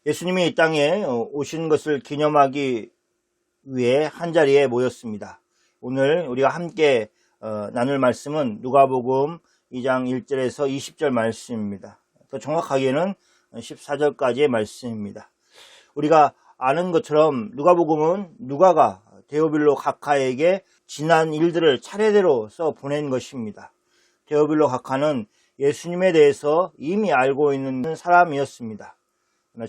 예수님이 이 땅에 오신 것을 기념하기 위해 한자리에 모였습니다. 오늘 우리가 함께 나눌 말씀은 누가복음 2장 1절에서 20절 말씀입니다. 더 정확하게는 14절까지의 말씀입니다. 우리가 아는 것처럼 누가복음은 누가가 데오빌로 각하에게 지난 일들을 차례대로 써 보낸 것입니다. 데오빌로 각하는 예수님에 대해서 이미 알고 있는 사람이었습니다.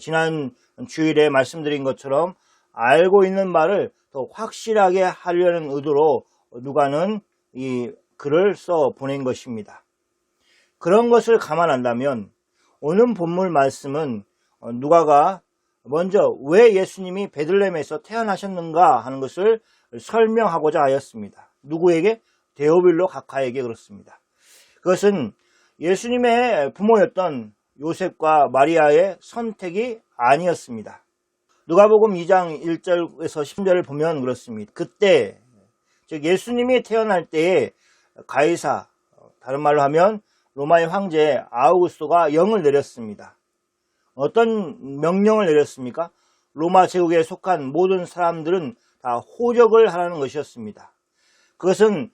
지난 주일에 말씀드린 것처럼 알고 있는 말을 더 확실하게 하려는 의도로 누가는 이 글을 써 보낸 것입니다. 그런 것을 감안한다면 오늘 본문 말씀은 누가가 먼저 왜 예수님이 베들레헴에서 태어나셨는가 하는 것을 설명하고자 하였습니다. 누구에게? 데오빌로 각하에게 그렇습니다. 그것은 예수님의 부모였던 요셉과 마리아의 선택이 아니었습니다. 누가복음 2장 1절에서 10절을 보면 그렇습니다. 그때 즉 예수님이 태어날 때에 가이사, 다른 말로 하면 로마의 황제 아우구스토가 영을 내렸습니다. 어떤 명령을 내렸습니까? 로마 제국에 속한 모든 사람들은 다 호적을 하라는 것이었습니다. 그것은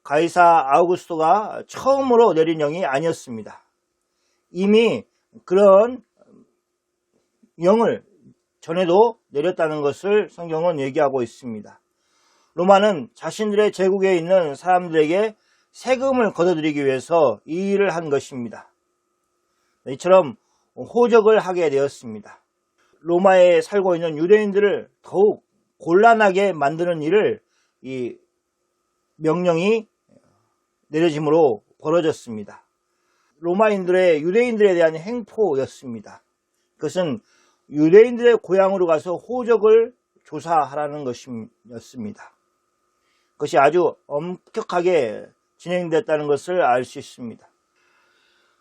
가이사 아우구스토가 처음으로 내린 영이 아니었습니다. 이미 그런 영을 전에도 내렸다는 것을 성경은 얘기하고 있습니다. 로마는 자신들의 제국에 있는 사람들에게 세금을 걷어들이기 위해서 이 일을 한 것입니다. 이처럼 호적을 하게 되었습니다. 로마에 살고 있는 유대인들을 더욱 곤란하게 만드는 일을 이 명령이 내려짐으로 벌어졌습니다. 로마인들의 유대인들에 대한 행포였습니다. 그것은 유대인들의 고향으로 가서 호적을 조사하라는 것이었습니다. 그것이 아주 엄격하게 진행됐다는 것을 알 수 있습니다.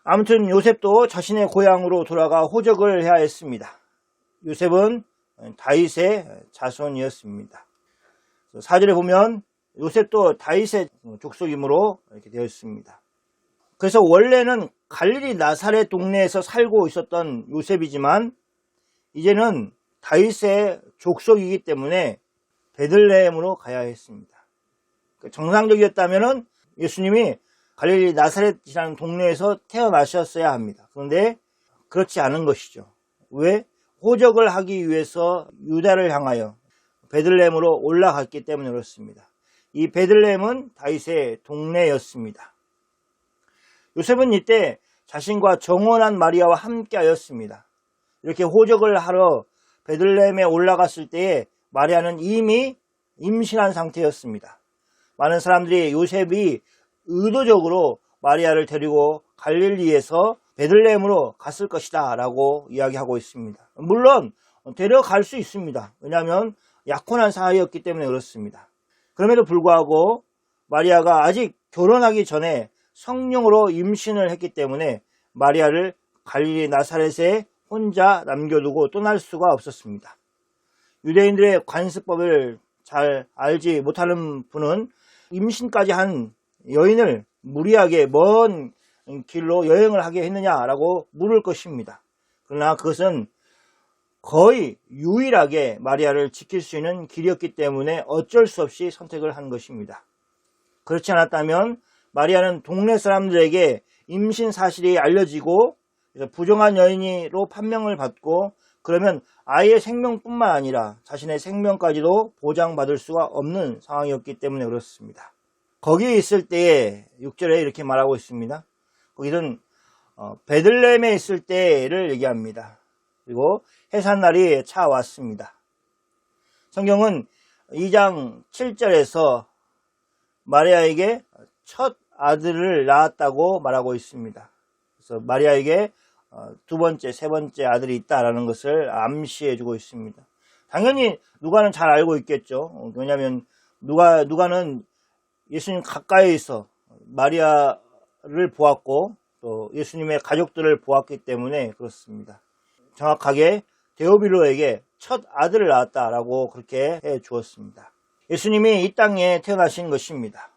아무튼 요셉도 자신의 고향으로 돌아가 호적을 해야 했습니다. 요셉은 다윗의 자손이었습니다. 4절에 보면 요셉도 다윗의 족속이므로 이렇게 되어 있습니다. 그래서 원래는 갈릴리 나사렛 동네에서 살고 있었던 요셉이지만 이제는 다윗의 족속이기 때문에 베들레헴으로 가야 했습니다. 정상적이었다면 예수님이 갈릴리 나사렛이라는 동네에서 태어나셨어야 합니다. 그런데 그렇지 않은 것이죠. 왜? 호적을 하기 위해서 유다를 향하여 베들레헴으로 올라갔기 때문에 그렇습니다. 이 베들레헴은 다윗의 동네였습니다. 요셉은 이때 자신과 정혼한 마리아와 함께 하였습니다. 이렇게 호적을 하러 베들레헴에 올라갔을 때에 마리아는 이미 임신한 상태였습니다. 많은 사람들이 요셉이 의도적으로 마리아를 데리고 갈릴리에서 베들레헴으로 갔을 것이다 라고 이야기하고 있습니다. 물론 데려갈 수 있습니다. 왜냐하면 약혼한 사이였기 때문에 그렇습니다. 그럼에도 불구하고 마리아가 아직 결혼하기 전에 성령으로 임신을 했기 때문에 마리아를 갈릴리 나사렛에 혼자 남겨두고 떠날 수가 없었습니다. 유대인들의 관습법을 잘 알지 못하는 분은 임신까지 한 여인을 무리하게 먼 길로 여행을 하게 했느냐라고 물을 것입니다. 그러나 그것은 거의 유일하게 마리아를 지킬 수 있는 길이었기 때문에 어쩔 수 없이 선택을 한 것입니다. 그렇지 않았다면 마리아는 동네 사람들에게 임신 사실이 알려지고 부정한 여인으로 판명을 받고 그러면 아이의 생명뿐만 아니라 자신의 생명까지도 보장받을 수가 없는 상황이었기 때문에 그렇습니다. 거기에 있을 때에 6절에 이렇게 말하고 있습니다. 거기는 베들레헴에 있을 때를 얘기합니다. 그리고 해산날이 차왔습니다. 성경은 2장 7절에서 마리아에게 첫 아들을 낳았다고 말하고 있습니다. 그래서 마리아에게 두 번째, 세 번째 아들이 있다라는 것을 암시해주고 있습니다. 당연히 누가는 잘 알고 있겠죠. 왜냐하면 누가는 예수님 가까이 있어 마리아를 보았고 또 예수님의 가족들을 보았기 때문에 그렇습니다. 정확하게 데오빌로에게 첫 아들을 낳았다라고 그렇게 해 주었습니다. 예수님이 이 땅에 태어나신 것입니다.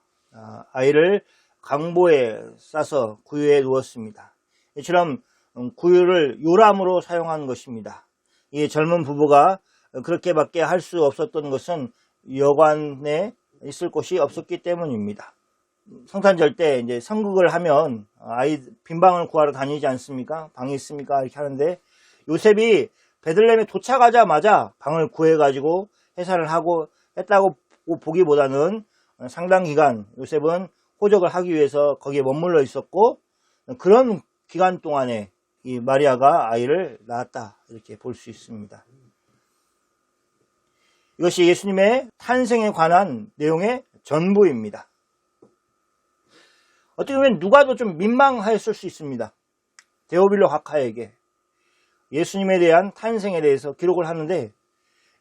아이를 강보에 싸서 구유에 누웠습니다. 이처럼 구유를 요람으로 사용한 것입니다. 이 젊은 부부가 그렇게밖에 할 수 없었던 것은 여관에 있을 곳이 없었기 때문입니다. 성탄절 때 이제 성극을 하면 빈 방을 구하러 다니지 않습니까? 방이 있습니까? 이렇게 하는데 요셉이 베들레헴에 도착하자마자 방을 구해가지고 해산을 하고 했다고 보기보다는 상당 기간 요셉은 호적을 하기 위해서 거기에 머물러 있었고, 그런 기간 동안에 이 마리아가 아이를 낳았다, 이렇게 볼 수 있습니다. 이것이 예수님의 탄생에 관한 내용의 전부입니다. 어떻게 보면 누가도 좀 민망했을 수 있습니다. 데오빌로 각하에게 예수님에 대한 탄생에 대해서 기록을 하는데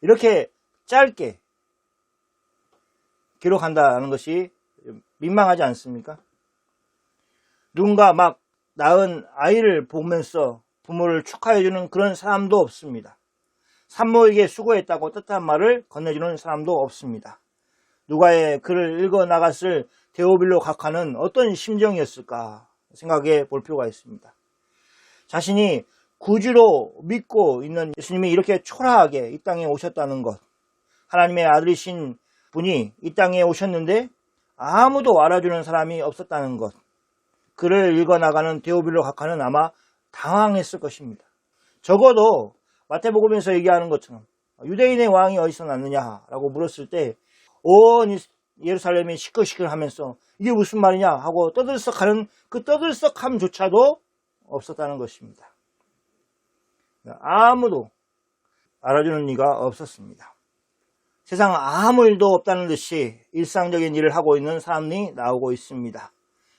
이렇게 짧게 기록한다는 것이 민망하지 않습니까? 누군가 막 낳은 아이를 보면서 부모를 축하해주는 그런 사람도 없습니다. 산모에게 수고했다고 뜻한 말을 건네주는 사람도 없습니다. 누가의 글을 읽어 나갔을 데오빌로 각하는 어떤 심정이었을까 생각해 볼 필요가 있습니다. 자신이 구주로 믿고 있는 예수님이 이렇게 초라하게 이 땅에 오셨다는 것, 하나님의 아들이신 분이 이 땅에 오셨는데 아무도 알아주는 사람이 없었다는 것, 글을 읽어나가는 데오빌로 각하는 아마 당황했을 것입니다. 적어도 마태복음에서 얘기하는 것처럼 유대인의 왕이 어디서 났느냐라고 물었을 때 온 예루살렘이 시끌시끌하면서 이게 무슨 말이냐 하고 떠들썩하는 그 떠들썩함조차도 없었다는 것입니다. 아무도 알아주는 이가 없었습니다. 세상 아무 일도 없다는 듯이 일상적인 일을 하고 있는 사람이 나오고 있습니다.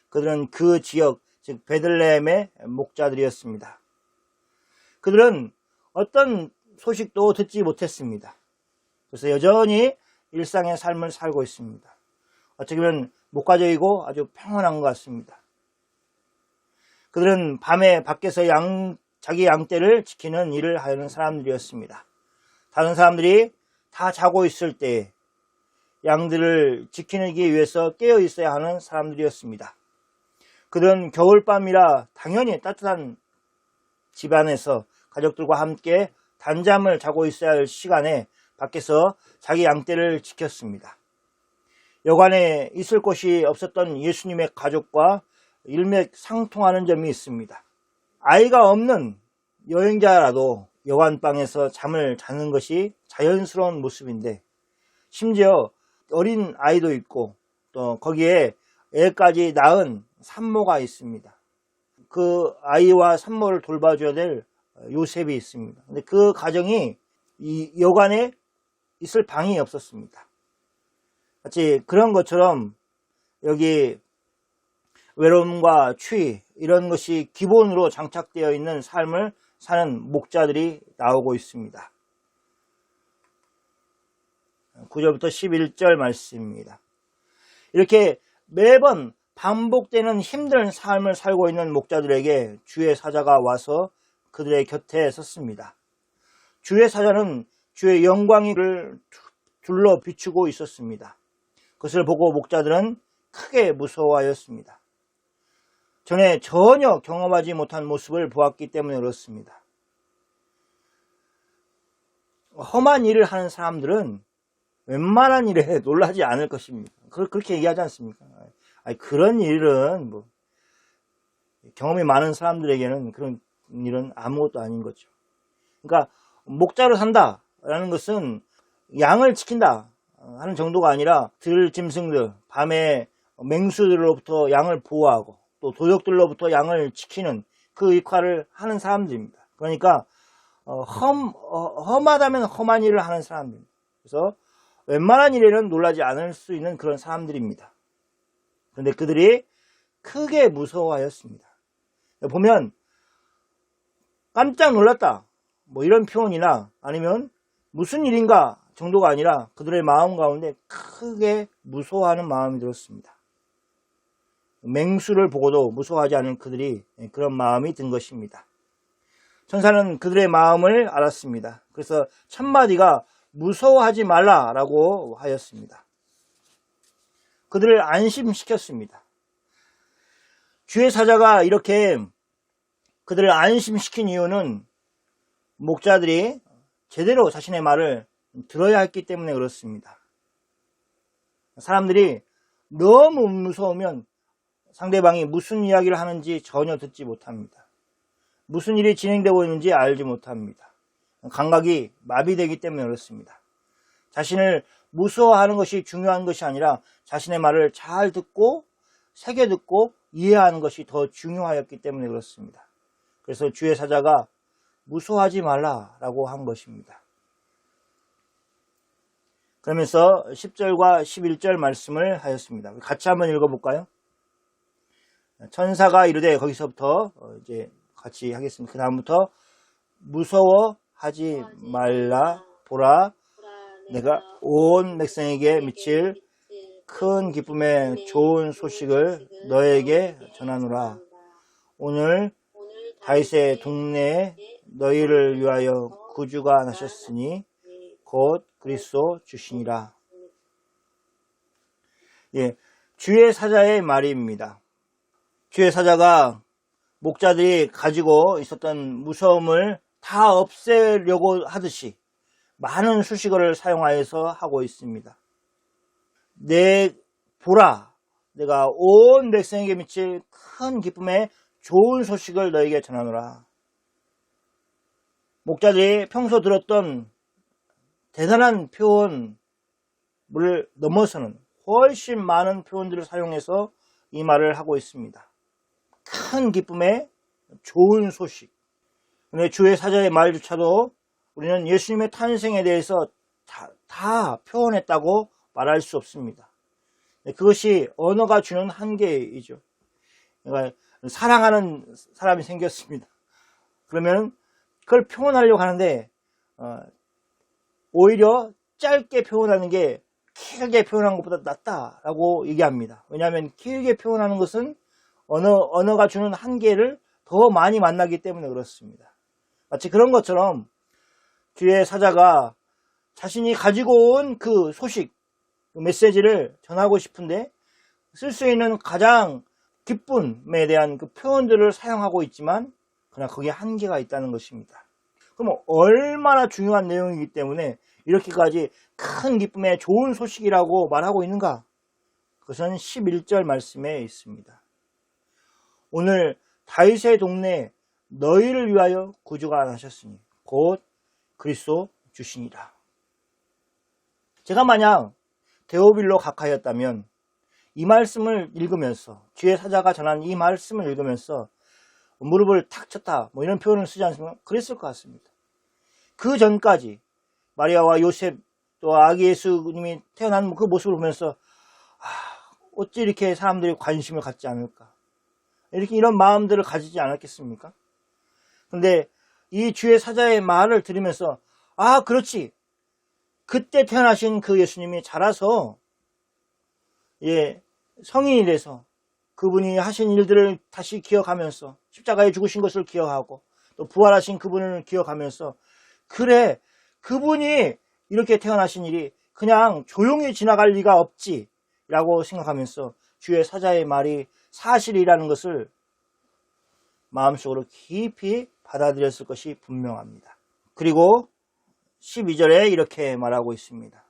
그들은 그 지역, 즉 베들레헴의 목자들이었습니다. 그들은 어떤 소식도 듣지 못했습니다. 그래서 여전히 일상의 삶을 살고 있습니다. 어떻게 보면 목가적이고 아주 평온한 것 같습니다. 그들은 밤에 밖에서 자기 양떼를 지키는 일을 하는 사람들이었습니다. 다른 사람들이 다 자고 있을 때 양들을 지키기 위해서 깨어 있어야 하는 사람들이었습니다. 그들은 겨울밤이라 당연히 따뜻한 집안에서 가족들과 함께 단잠을 자고 있어야 할 시간에 밖에서 자기 양떼를 지켰습니다. 여관에 있을 곳이 없었던 예수님의 가족과 일맥상통하는 점이 있습니다. 아이가 없는 여행자라도 여관방에서 잠을 자는 것이 자연스러운 모습인데, 심지어 어린 아이도 있고 또 거기에 애까지 낳은 산모가 있습니다. 그 아이와 산모를 돌봐줘야 될 요셉이 있습니다. 근데 그 가정이 이 여관에 있을 방이 없었습니다. 마치 그런 것처럼 여기 외로움과 추위, 이런 것이 기본으로 장착되어 있는 삶을 사는 목자들이 나오고 있습니다. 9절부터 11절 말씀입니다. 이렇게 매번 반복되는 힘든 삶을 살고 있는 목자들에게 주의 사자가 와서 그들의 곁에 섰습니다. 주의 사자는 주의 영광을 둘러 비추고 있었습니다. 그것을 보고 목자들은 크게 무서워하였습니다. 전에 전혀 경험하지 못한 모습을 보았기 때문에 그렇습니다. 험한 일을 하는 사람들은 웬만한 일에 놀라지 않을 것입니다. 그렇게 얘기하지 않습니까? 그런 일은 경험이 많은 사람들에게는 그런 일은 아무것도 아닌 거죠. 그러니까 목자로 산다라는 것은 양을 지킨다 하는 정도가 아니라 들짐승들, 밤에 맹수들로부터 양을 보호하고 또 도적들로부터 양을 지키는 그 역할을 하는 사람들입니다. 그러니까 험하다면 험한 일을 하는 사람들입니다. 그래서 웬만한 일에는 놀라지 않을 수 있는 그런 사람들입니다. 그런데 그들이 크게 무서워하였습니다. 보면 깜짝 놀랐다, 이런 표현이나 아니면 무슨 일인가 정도가 아니라 그들의 마음 가운데 크게 무서워하는 마음이 들었습니다. 맹수를 보고도 무서워하지 않은 그들이 그런 마음이 든 것입니다. 천사는 그들의 마음을 알았습니다. 그래서 첫마디가 무서워하지 말라라고 하였습니다. 그들을 안심시켰습니다. 주의 사자가 이렇게 그들을 안심시킨 이유는 목자들이 제대로 자신의 말을 들어야 했기 때문에 그렇습니다. 사람들이 너무 무서우면 상대방이 무슨 이야기를 하는지 전혀 듣지 못합니다. 무슨 일이 진행되고 있는지 알지 못합니다. 감각이 마비되기 때문에 그렇습니다. 자신을 무서워하는 것이 중요한 것이 아니라 자신의 말을 잘 듣고 새겨 듣고 이해하는 것이 더 중요하였기 때문에 그렇습니다. 그래서 주의 사자가 무서워하지 말라라고 한 것입니다. 그러면서 10절과 11절 말씀을 하였습니다. 같이 한번 읽어볼까요? 천사가 이르되, 거기서부터 이제 같이 하겠습니다. 그 다음부터 무서워하지 말라. 보라, 내가 온 백성에게 미칠 큰 기쁨의 좋은 소식을 너에게 전하노라. 오늘 다윗의 동네에 너희를 위하여 구주가 나셨으니 곧 그리스도 주시니라. 예, 주의 사자의 말입니다. 주의 사자가 목자들이 가지고 있었던 무서움을 다 없애려고 하듯이 많은 수식어를 사용하여서 하고 있습니다. 보라, 내가 온 백성에게 미칠 큰 기쁨의 좋은 소식을 너에게 전하노라. 목자들이 평소 들었던 대단한 표현을 넘어서는 훨씬 많은 표현들을 사용해서 이 말을 하고 있습니다. 큰 기쁨의 좋은 소식. 근데 주의 사자의 말조차도 우리는 예수님의 탄생에 대해서 다 표현했다고 말할 수 없습니다. 그것이 언어가 주는 한계이죠. 그러니까 사랑하는 사람이 생겼습니다. 그러면 그걸 표현하려고 하는데 오히려 짧게 표현하는 게 길게 표현하는 것보다 낫다라고 얘기합니다. 왜냐하면 길게 표현하는 것은 언어가 주는 한계를 더 많이 만나기 때문에 그렇습니다. 마치 그런 것처럼 주의 사자가 자신이 가지고 온 그 소식, 그 메시지를 전하고 싶은데 쓸 수 있는 가장 기쁨에 대한 그 표현들을 사용하고 있지만 그러나 거기에 한계가 있다는 것입니다. 그럼 얼마나 중요한 내용이기 때문에 이렇게까지 큰 기쁨의 좋은 소식이라고 말하고 있는가? 그것은 11절 말씀에 있습니다. 오늘 다윗의 동네에 너희를 위하여 구주가 나셨으니 곧 그리스도 주시니라. 제가 만약 데오빌로 각하였다면 이 말씀을 읽으면서 주의 사자가 전한 이 말씀을 읽으면서 무릎을 탁 쳤다 뭐 이런 표현을 쓰지 않습니까? 그랬을 것 같습니다. 그 전까지 마리아와 요셉 또 아기 예수님이 태어난 그 모습을 보면서 어찌 이렇게 사람들이 관심을 갖지 않을까, 이렇게 이런 마음들을 가지지 않았겠습니까? 근데 이 주의 사자의 말을 들으면서 그렇지, 그때 태어나신 그 예수님이 자라서 성인이 돼서 그분이 하신 일들을 다시 기억하면서 십자가에 죽으신 것을 기억하고 또 부활하신 그분을 기억하면서 그래, 그분이 이렇게 태어나신 일이 그냥 조용히 지나갈 리가 없지 라고 생각하면서 주의 사자의 말이 사실이라는 것을 마음속으로 깊이 받아들였을 것이 분명합니다. 그리고 12절에 이렇게 말하고 있습니다.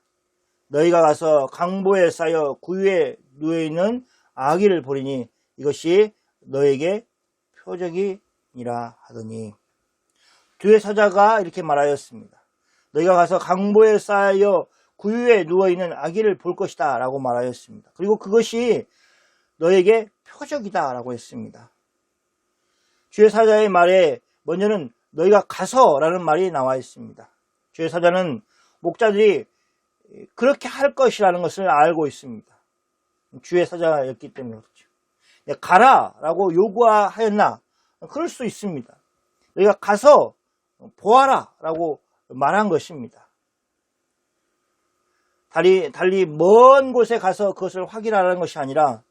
너희가 가서 강보에 쌓여 구유에 누워있는 아기를 보리니 이것이 너에게 표적이니라 하더니, 주의 사자가 이렇게 말하였습니다. 너희가 가서 강보에 쌓여 구유에 누워있는 아기를 볼 것이다 라고 말하였습니다. 그리고 그것이 너에게 표적이다 라고 했습니다. 주의 사자의 말에 먼저는 너희가 가서 라는 말이 나와 있습니다. 주의 사자는 목자들이 그렇게 할 것이라는 것을 알고 있습니다. 주의 사자였기 때문에 그렇죠. 가라 라고 요구하였나? 그럴 수 있습니다. 너희가 가서 보아라 라고 말한 것입니다. 달리 먼 곳에 가서 그것을 확인하라는 것이 아니라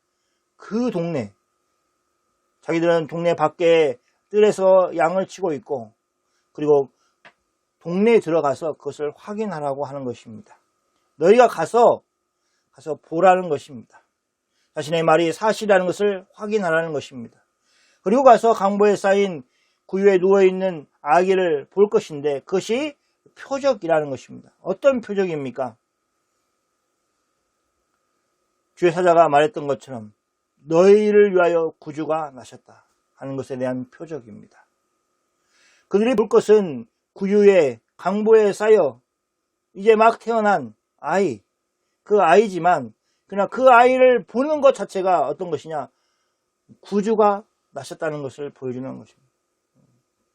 그 동네, 자기들은 동네 밖에 뜰에서 양을 치고 있고 그리고 동네에 들어가서 그것을 확인하라고 하는 것입니다. 너희가 가서 보라는 것입니다. 자신의 말이 사실이라는 것을 확인하라는 것입니다. 그리고 가서 강보에 쌓인 구유에 누워있는 아기를 볼 것인데 그것이 표적이라는 것입니다. 어떤 표적입니까? 주의 사자가 말했던 것처럼 너희를 위하여 구주가 나셨다 하는 것에 대한 표적입니다. 그들이 볼 것은 구유에 강보에 쌓여 이제 막 태어난 아이, 그 아이지만 그러나 그 아이를 보는 것 자체가 어떤 것이냐? 구주가 나셨다는 것을 보여주는 것입니다.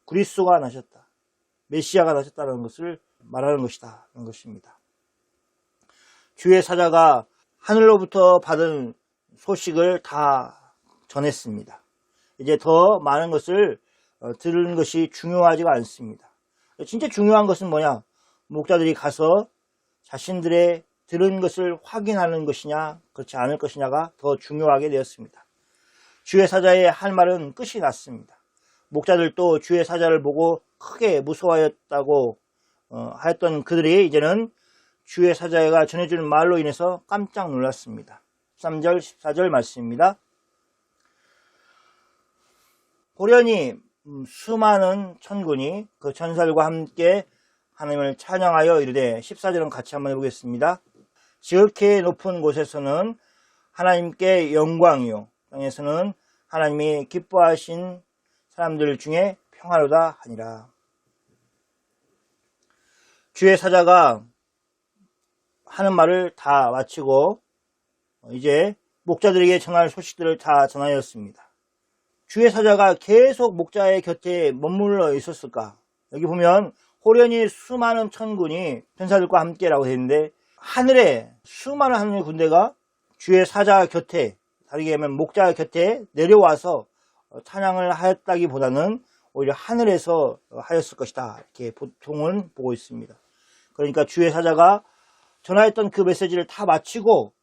그리스도가 나셨다. 메시아가 나셨다는 것을 말하는 것이다. 하는 것입니다. 주의 사자가 하늘로부터 받은 소식을 다 전했습니다. 이제 더 많은 것을 들은 것이 중요하지가 않습니다. 진짜 중요한 것은 뭐냐? 목자들이 가서 자신들의 들은 것을 확인하는 것이냐 그렇지 않을 것이냐가 더 중요하게 되었습니다. 주의 사자의 할 말은 끝이 났습니다. 목자들도 주의 사자를 보고 크게 무서워하였다고 하였던 그들이 이제는 주의 사자가 전해주는 말로 인해서 깜짝 놀랐습니다. 13절 14절 말씀입니다. 호련히 수많은 천군이 그 천사들과 함께 하나님을 찬양하여 이르되 14절은 같이 한번 해보겠습니다. 지극히 높은 곳에서는 하나님께 영광이요 땅에서는 하나님이 기뻐하신 사람들 중에 평화로다 하니라. 주의 사자가 하는 말을 다 마치고 이제 목자들에게 전할 소식들을 다 전하였습니다. 주의 사자가 계속 목자의 곁에 머물러 있었을까? 여기 보면 호련히 수많은 천군이 천사들과 함께라고 되어 있는데 하늘에 수많은 하늘의 군대가 주의 사자 곁에 다르게 하면 목자 곁에 내려와서 찬양을 하였다기보다는 오히려 하늘에서 하였을 것이다. 이렇게 보통은 보고 있습니다. 그러니까 주의 사자가 전하였던 그 메시지를 다 마치고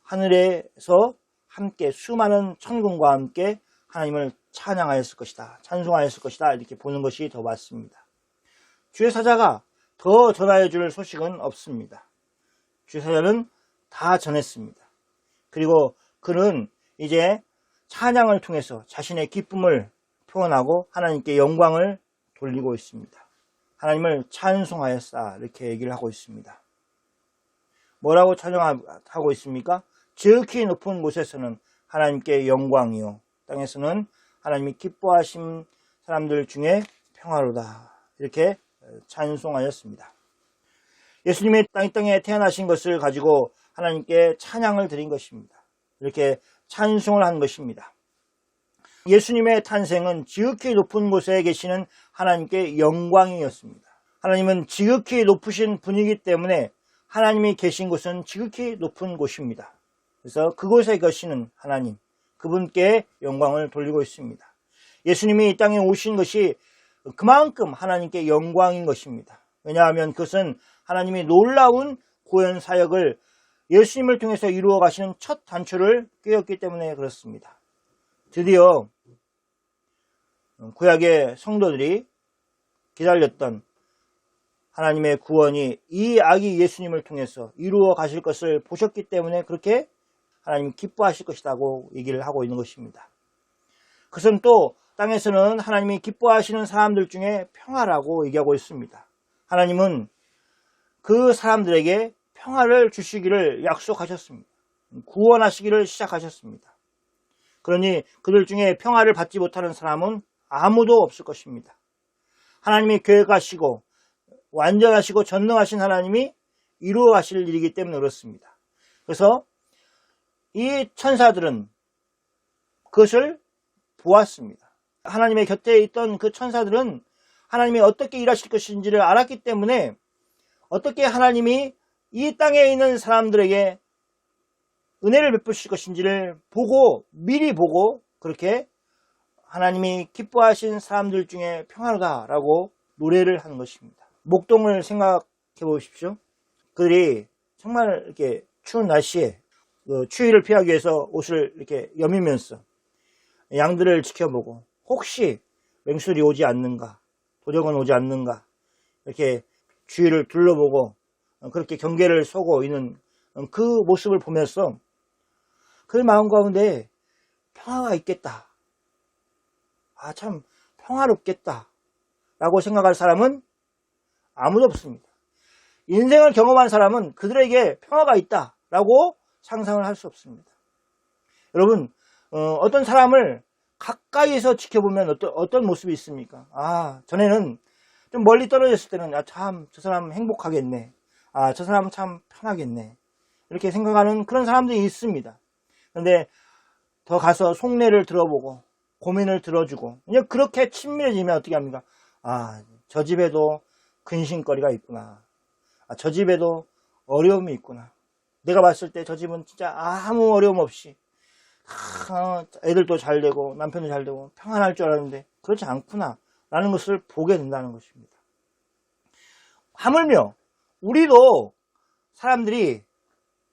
하늘에서 함께 수많은 천군과 함께 하나님을 찬양하였을 것이다. 찬송하였을 것이다. 이렇게 보는 것이 더 맞습니다. 주의 사자가 더 전하여 줄 소식은 없습니다. 주의 사자는 다 전했습니다. 그리고 그는 이제 찬양을 통해서 자신의 기쁨을 표현하고 하나님께 영광을 돌리고 있습니다. 하나님을 찬송하였다. 이렇게 얘기를 하고 있습니다. 뭐라고 찬양하고 있습니까? 지극히 높은 곳에서는 하나님께 영광이요 땅에서는 하나님이 기뻐하신 사람들 중에 평화로다. 이렇게 찬송하였습니다. 예수님이 이 땅에 태어나신 것을 가지고 하나님께 찬양을 드린 것입니다. 이렇게 찬송을 한 것입니다. 예수님의 탄생은 지극히 높은 곳에 계시는 하나님께 영광이었습니다. 하나님은 지극히 높으신 분이기 때문에 하나님이 계신 곳은 지극히 높은 곳입니다. 그래서 그곳에 계시는 하나님, 그분께 영광을 돌리고 있습니다. 예수님이 이 땅에 오신 것이 그만큼 하나님께 영광인 것입니다. 왜냐하면 그것은 하나님이 놀라운 구원 사역을 예수님을 통해서 이루어 가시는 첫 단초를 꿰었기 때문에 그렇습니다. 드디어 구약의 성도들이 기다렸던 하나님의 구원이 이 아기 예수님을 통해서 이루어 가실 것을 보셨기 때문에 그렇게 하나님이 기뻐하실 것이라고 얘기를 하고 있는 것입니다. 그것은 또 땅에서는 하나님이 기뻐하시는 사람들 중에 평화라고 얘기하고 있습니다. 하나님은 그 사람들에게 평화를 주시기를 약속하셨습니다. 구원하시기를 시작하셨습니다. 그러니 그들 중에 평화를 받지 못하는 사람은 아무도 없을 것입니다. 하나님이 계획하시고 완전하시고 전능하신 하나님이 이루어 가실 일이기 때문에 그렇습니다. 그래서 이 천사들은 그것을 보았습니다. 하나님의 곁에 있던 그 천사들은 하나님이 어떻게 일하실 것인지를 알았기 때문에 어떻게 하나님이 이 땅에 있는 사람들에게 은혜를 베푸실 것인지를 보고 미리 보고 그렇게 하나님이 기뻐하신 사람들 중에 평화로다라고 노래를 하는 것입니다. 목동을 생각해 보십시오. 그들이 정말 이렇게 추운 날씨에 추위를 피하기 위해서 옷을 이렇게 여미면서 양들을 지켜보고 혹시 맹수들이 오지 않는가, 도적은 오지 않는가 이렇게 주위를 둘러보고 그렇게 경계를 서고 있는 그 모습을 보면서 그 마음 가운데 평화가 있겠다. 참 평화롭겠다 라고 생각할 사람은 아무도 없습니다. 인생을 경험한 사람은 그들에게 평화가 있다라고 상상을 할 수 없습니다. 여러분, 어떤 사람을 가까이서 지켜보면 어떤 모습이 있습니까? 전에는 좀 멀리 떨어졌을 때는 참 저 사람 행복하겠네. 저 사람 참 편하겠네. 이렇게 생각하는 그런 사람들이 있습니다. 그런데 더 가서 속내를 들어보고 고민을 들어주고 이제 그렇게 친밀해지면 어떻게 합니까? 저 집에도 근심거리가 있구나. 저 집에도 어려움이 있구나. 내가 봤을 때 저 집은 진짜 아무 어려움 없이 애들도 잘 되고 남편도 잘 되고 평안할 줄 알았는데 그렇지 않구나 라는 것을 보게 된다는 것입니다. 하물며 우리도 사람들이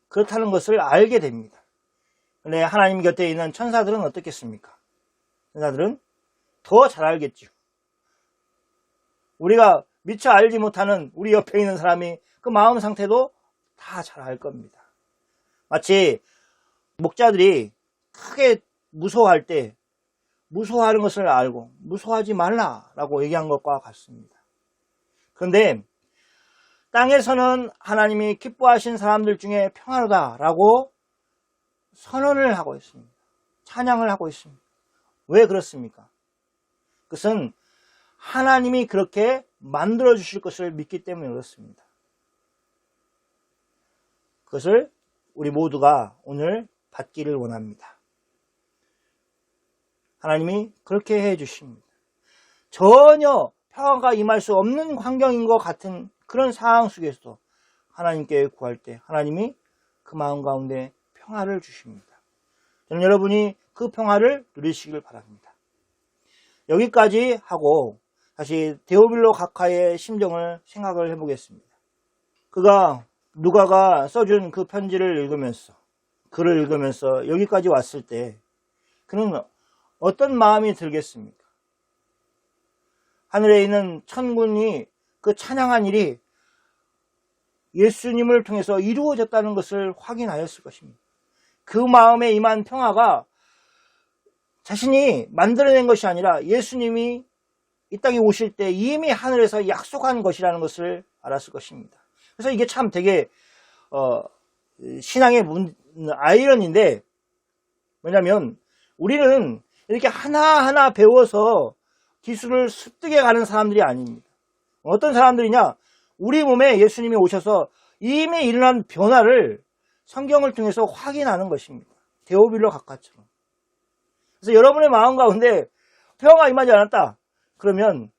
그렇다는 것을 알게 됩니다. 근데 하나님 곁에 있는 천사들은 어떻겠습니까? 천사들은 더 잘 알겠죠. 우리가 미처 알지 못하는 우리 옆에 있는 사람이 그 마음 상태도 다 잘 알 겁니다. 마치 목자들이 크게 무서워할 때 무서워하는 것을 알고 무서워하지 말라라고 얘기한 것과 같습니다. 그런데 땅에서는 하나님이 기뻐하신 사람들 중에 평화로다라고 선언을 하고 있습니다. 찬양을 하고 있습니다. 왜 그렇습니까? 그것은 하나님이 그렇게 만들어 주실 것을 믿기 때문에 그렇습니다. 그것을 우리 모두가 오늘 받기를 원합니다. 하나님이 그렇게 해 주십니다. 전혀 평화가 임할 수 없는 환경인 것 같은 그런 상황 속에서도 하나님께 구할 때 하나님이 그 마음 가운데 평화를 주십니다. 저는 여러분이 그 평화를 누리시길 바랍니다. 여기까지 하고 다시 데오빌로 각하의 심정을 생각을 해보겠습니다. 그가 누가가 써준 그 편지를 읽으면서 글을 읽으면서 여기까지 왔을 때 그는 어떤 마음이 들겠습니까? 하늘에 있는 천군이 그 찬양한 일이 예수님을 통해서 이루어졌다는 것을 확인하였을 것입니다. 그 마음에 임한 평화가 자신이 만들어낸 것이 아니라 예수님이 이 땅에 오실 때 이미 하늘에서 약속한 것이라는 것을 알았을 것입니다. 그래서 이게 참 되게 신앙의 아이러니인데 뭐냐면 우리는 이렇게 하나하나 배워서 기술을 습득해 가는 사람들이 아닙니다. 어떤 사람들이냐? 우리 몸에 예수님이 오셔서 이미 일어난 변화를 성경을 통해서 확인하는 것입니다. 데오빌로 각하처럼. 그래서 여러분의 마음 가운데 평화가 임하지 않았다. 그러면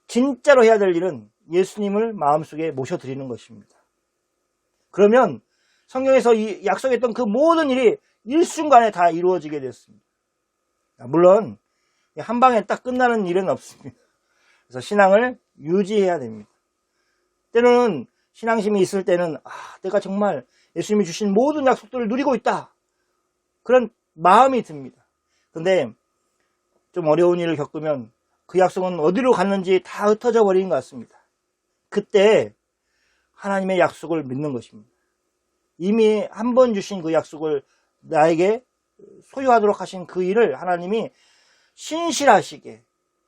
진짜로 해야 될 일은 예수님을 마음속에 모셔드리는 것입니다. 그러면 성경에서 약속했던 그 모든 일이 일순간에 다 이루어지게 됐습니다. 물론 한 방에 딱 끝나는 일은 없습니다. 그래서 신앙을 유지해야 됩니다. 때로는 신앙심이 있을 때는 내가 정말 예수님이 주신 모든 약속들을 누리고 있다. 그런 마음이 듭니다. 그런데 좀 어려운 일을 겪으면 그 약속은 어디로 갔는지 다 흩어져 버리는 것 같습니다. 그때 하나님의 약속을 믿는 것입니다. 이미 한 번 주신 그 약속을 나에게 소유하도록 하신 그 일을 하나님이 신실하시게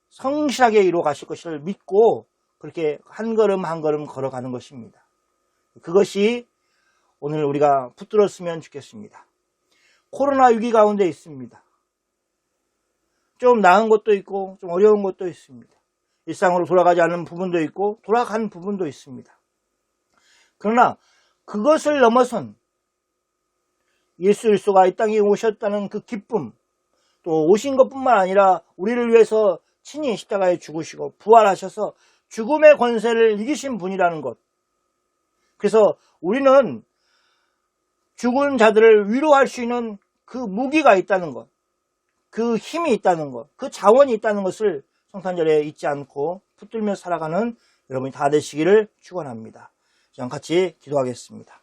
성실하게 이루어 가실 것을 믿고 그렇게 한 걸음 한 걸음 걸어가는 것입니다. 그것이 오늘 우리가 붙들었으면 좋겠습니다. 코로나 위기 가운데 있습니다. 좀 나은 것도 있고 좀 어려운 것도 있습니다. 일상으로 돌아가지 않는 부분도 있고 돌아간 부분도 있습니다. 그러나 그것을 넘어선 예수 그리스도가 이 땅에 오셨다는 그 기쁨, 또 오신 것뿐만 아니라 우리를 위해서 친히 십자가에 죽으시고 부활하셔서 죽음의 권세를 이기신 분이라는 것. 그래서 우리는 죽은 자들을 위로할 수 있는 그 무기가 있다는 것, 그 힘이 있다는 것, 그 자원이 있다는 것을 성탄절에 잊지 않고 붙들며 살아가는 여러분이 다 되시기를 축원합니다. 같이 기도하겠습니다.